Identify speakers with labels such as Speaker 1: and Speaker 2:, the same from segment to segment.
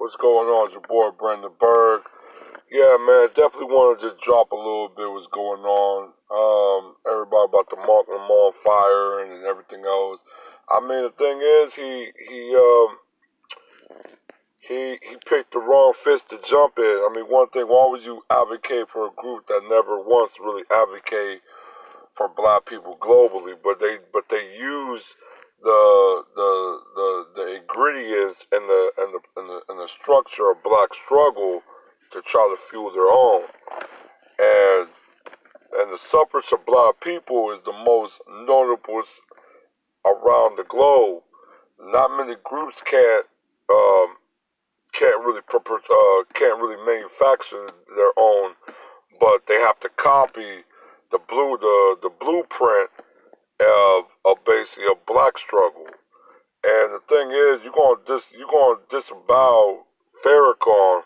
Speaker 1: What's going on? It's your boy Brandon Berg. Yeah, man, definitely want to just drop a little bit what's going on. Everybody about the Marc Lamont fire and everything else. I mean, the thing is, he picked the wrong fist to jump in. I mean, one thing, why would you advocate for a group that never once really advocate for black people globally, but they use the ingredients and the structure of black struggle to try to fuel their own. And the suffrage of black people is the most notable around the globe. Not many groups um, can't really manufacture their own, but they have to copy the blueprint of basically a black struggle. And the thing is, you're gonna disavow Farrakhan,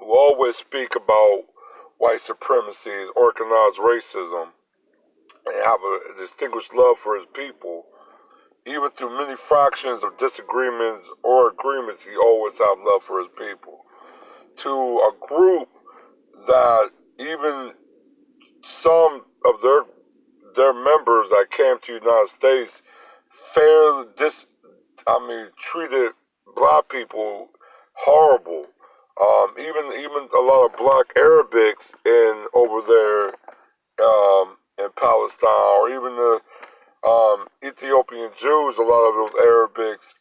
Speaker 1: who always speak about white supremacy and organized racism, and have a distinguished love for his people. Even through many fractions of disagreements or agreements, he always had love for his people. To a group that even some of their members that came to the United States fairly treated black people horrible. Even a lot of black Arabics in over there in Palestine, or even the Ethiopian Jews, a lot of those Arabics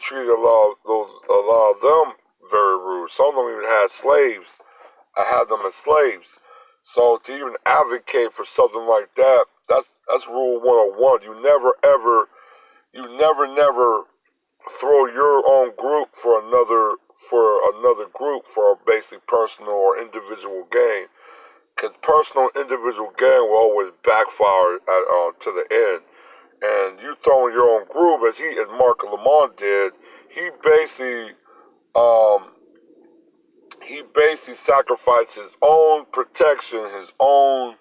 Speaker 1: treated a lot of them very rude. Some of them even had slaves. I had them as slaves. So to even advocate for something like that, that's rule 101. You never throw your own group for another group for basically personal or individual gain. Because personal individual gain will always backfire to the end. And you throwing your own group, as Marc Lamont did, he basically um, sacrificed his own protection, his own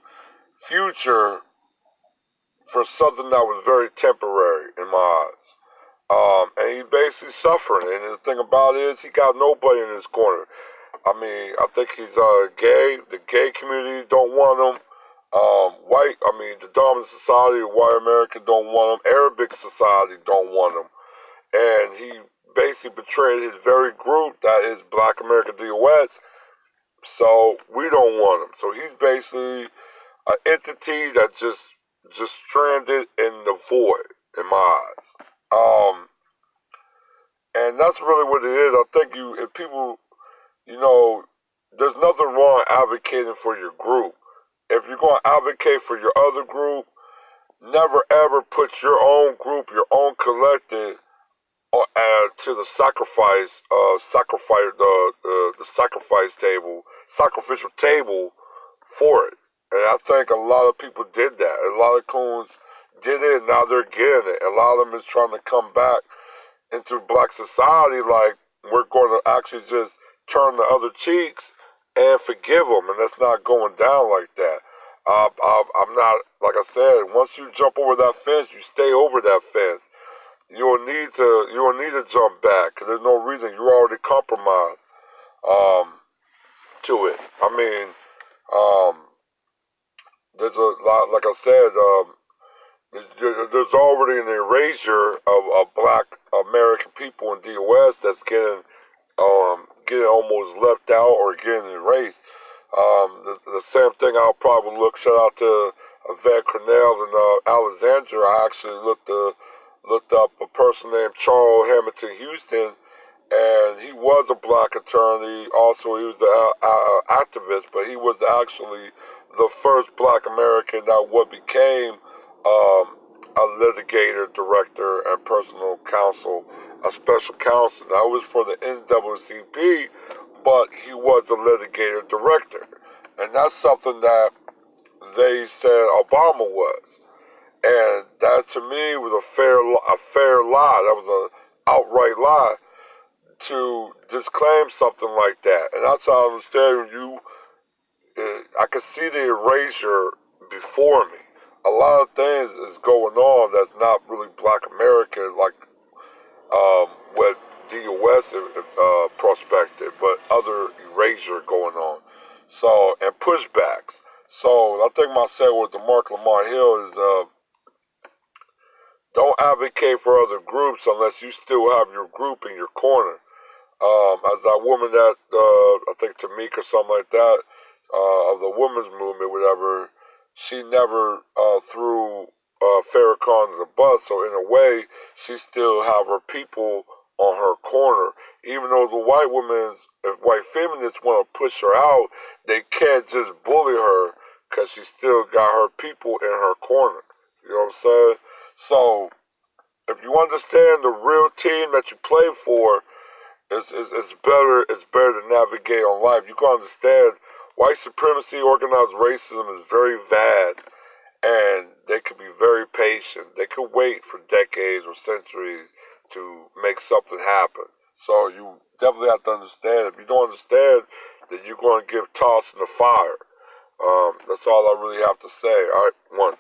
Speaker 1: future for something that was very temporary in my eyes. And he basically suffering. And the thing about it is, he got nobody in his corner. I mean, I think he's gay. The gay community don't want him. The dominant society, white America don't want him. Arabic society don't want him. And he basically betrayed his very group that is Black American DOS. So we don't want him. So he's basically an entity that just stranded in the void, in my eyes. And that's really what it is. I think if people, there's nothing wrong advocating for your group. If you're going to advocate for your other group, never ever put your own group, your own collective, to the sacrifice table, sacrificial table for it. And I think a lot of people did that. A lot of coons did it, and now they're getting it. A lot of them is trying to come back into black society like we're going to actually just turn the other cheeks and forgive them, and that's not going down like that. I'm not, like I said, once you jump over that fence, you stay over that fence. You don't need to jump back because there's no reason. You're already compromised to it. I mean, um, there's a lot, like I said, there's already an erasure of black American people in DOS that's getting almost left out or getting erased. The same thing I'll probably shout out to Van Cornell and Alexandria. I actually looked up a person named Charles Hamilton Houston, and he was a black attorney. Also, he was an activist, but he was actually the first black American that what became a litigator, director, and personal counsel, a special counsel. That was for the NAACP, but he was a litigator director. And that's something that they said Obama was. And that to me was a fair lie. That was an outright lie to disclaim something like that. And that's how I understand I could see the erasure before me. A lot of things is going on that's not really black American, like what DOS perspective, but other erasure going on. So, and pushbacks. So, I think my say with the Marc Lamont Hill is don't advocate for other groups unless you still have your group in your corner. As that woman that, I think Tamika or something like that, of the women's movement, whatever, she never threw Farrakhan to the bus. So in a way, she still have her people on her corner. Even though the white women, if white feminists want to push her out, they can't just bully her because she still got her people in her corner. You know what I'm saying? So if you understand the real team that you play for, it's better to navigate on life. You can understand white supremacy, organized racism is very vast, and they can be very patient. They can wait for decades or centuries to make something happen. So you definitely have to understand. If you don't understand, then you're going to get tossed in the fire. That's all I really have to say. All right, one.